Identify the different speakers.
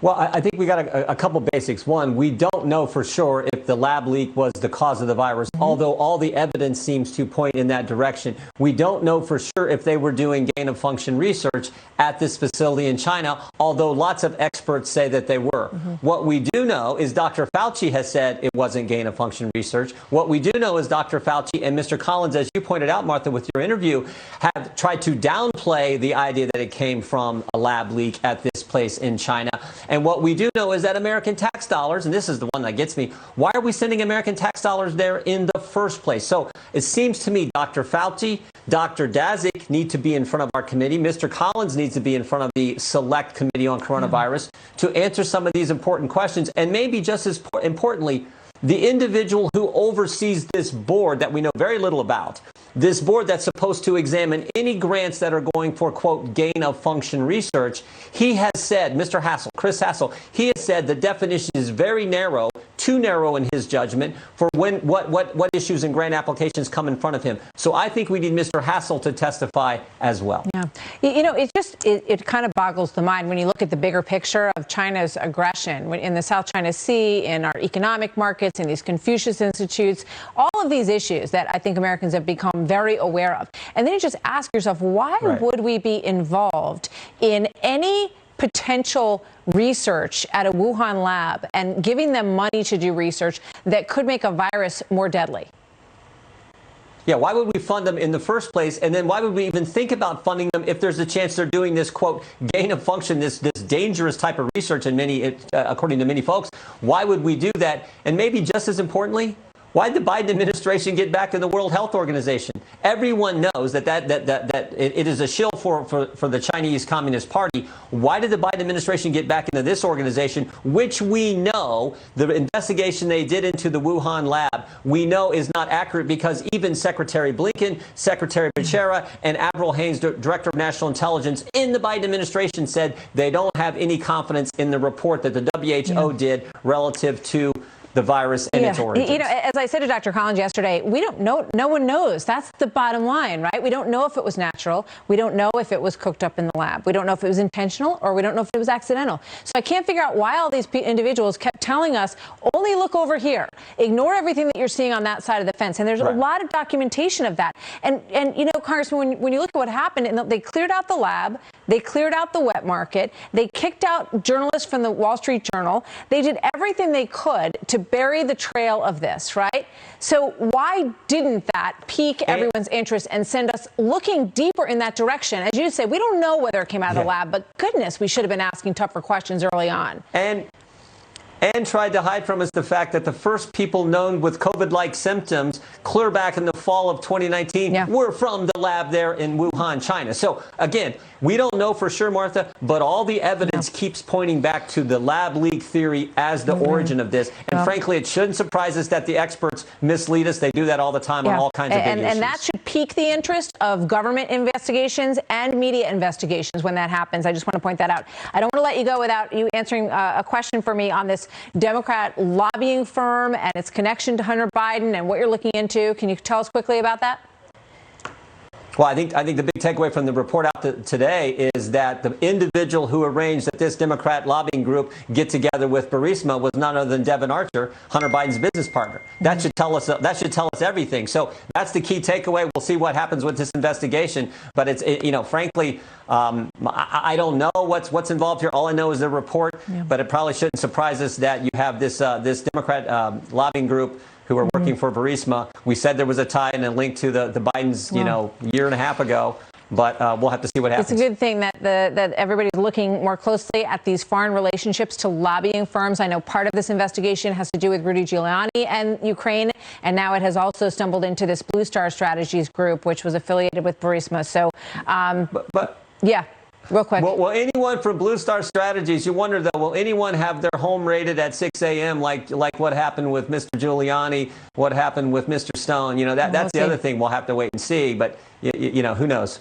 Speaker 1: Well, I think we got a couple basics. One, we don't know for sure if the lab leak was the cause of the virus, although all the evidence seems to point in that direction. We don't know for sure if they were doing gain-of-function research at this facility in China, although lots of experts say that they were. What we do know is Dr. Fauci has said it wasn't gain-of-function research. What we do know is Dr. Fauci and Mr. Collins, as you pointed out, Martha, with your interview, have tried to downplay the idea that it came from a lab leak at this place in China. And what we do know is that American tax dollars, and this is the one that gets me, why are we sending American tax dollars there in the first place? So it seems to me Dr. Fauci, Dr. Daszak need to be in front of our committee. Mr. Collins needs to be in front of the Select Committee on Coronavirus to answer some of these important questions. And maybe just as importantly, the individual who oversees this board that we know very little about, this board that's supposed to examine any grants that are going for, quote, gain-of-function research, he has said, Mr. Hassel, Chris Hassel, he has said the definition is very narrow, too narrow in his judgment for what issues and grant applications come in front of him. So I think we need Mr. Hassel to testify as well.
Speaker 2: Yeah. You know, it kind of boggles the mind when you look at the bigger picture of China's aggression in the South China Sea, in our economic markets, in these Confucius Institutes, all of these issues that I think Americans have become very aware of. And then you just ask yourself, why would we be involved in any potential research at a Wuhan lab and giving them money to do research that could make a virus more deadly?
Speaker 1: Yeah, why would we fund them in the first place? And then why would we even think about funding them if there's a chance they're doing this, quote, gain of function, this dangerous type of research, and according to many folks? Why would we do that? And maybe just as importantly, why did the Biden administration get back to the World Health Organization? Everyone knows that it is a shill for the Chinese Communist Party. Why did the Biden administration get back into this organization, which we know the investigation they did into the Wuhan lab, we know is not accurate because even Secretary Blinken, Secretary Becerra, and Avril Haines, Director of National Intelligence in the Biden administration, said they don't have any confidence in the report that the WHO did relative to the virus and its origins.
Speaker 2: You know, as I said to Dr. Collins yesterday, we don't know. No one knows. That's the bottom line, right? We don't know if it was natural. We don't know if it was cooked up in the lab. We don't know if it was intentional or we don't know if it was accidental. So I can't figure out why all these individuals kept telling us, only look over here. Ignore everything that you're seeing on that side of the fence. And there's a lot of documentation of that. And you know, Congressman, when you look at what happened, and they cleared out the lab, they cleared out the wet market, they kicked out journalists from the Wall Street Journal, they did everything they could to bury the trail of this, right? So why didn't that pique everyone's interest and send us looking deeper in that direction? As you say, we don't know whether it came out of the lab, but goodness, we should have been asking tougher questions early on.
Speaker 1: And tried to hide from us the fact that the first people known with COVID-like symptoms clear back in the fall of 2019 were from the lab there in Wuhan, China. So, again, we don't know for sure, Martha, but all the evidence keeps pointing back to the lab leak theory as the origin of this. And frankly, it shouldn't surprise us that the experts mislead us. They do that all the time on all kinds of big issues.
Speaker 2: And that should pique the interest of government investigations and media investigations when that happens. I just want to point that out. I don't want to let you go without you answering a question for me on this Democrat lobbying firm and its connection to Hunter Biden and what you're looking into. Can you tell us quickly about that?
Speaker 1: Well, I think the big takeaway from the report out today is that the individual who arranged that this Democrat lobbying group get together with Burisma was none other than Devon Archer, Hunter Biden's business partner. That should tell us everything. So that's the key takeaway. We'll see what happens with this investigation. But frankly, I don't know what's involved here. All I know is the report. But it probably shouldn't surprise us that you have this Democrat lobbying group who are working for Burisma. We said there was a tie and a link to the Bidens, year and a half ago. But we'll have to see what happens.
Speaker 2: It's a good thing that everybody's looking more closely at these foreign relationships to lobbying firms. I know part of this investigation has to do with Rudy Giuliani and Ukraine, and now it has also stumbled into this Blue Star Strategies group, which was affiliated with Burisma. So, yeah. Real quick.
Speaker 1: Will anyone from Blue Star Strategies, you wonder, though, will anyone have their home raided at 6 a.m. like what happened with Mr. Giuliani, what happened with Mr. Stone? That's the other thing we'll have to wait and see. But, who knows?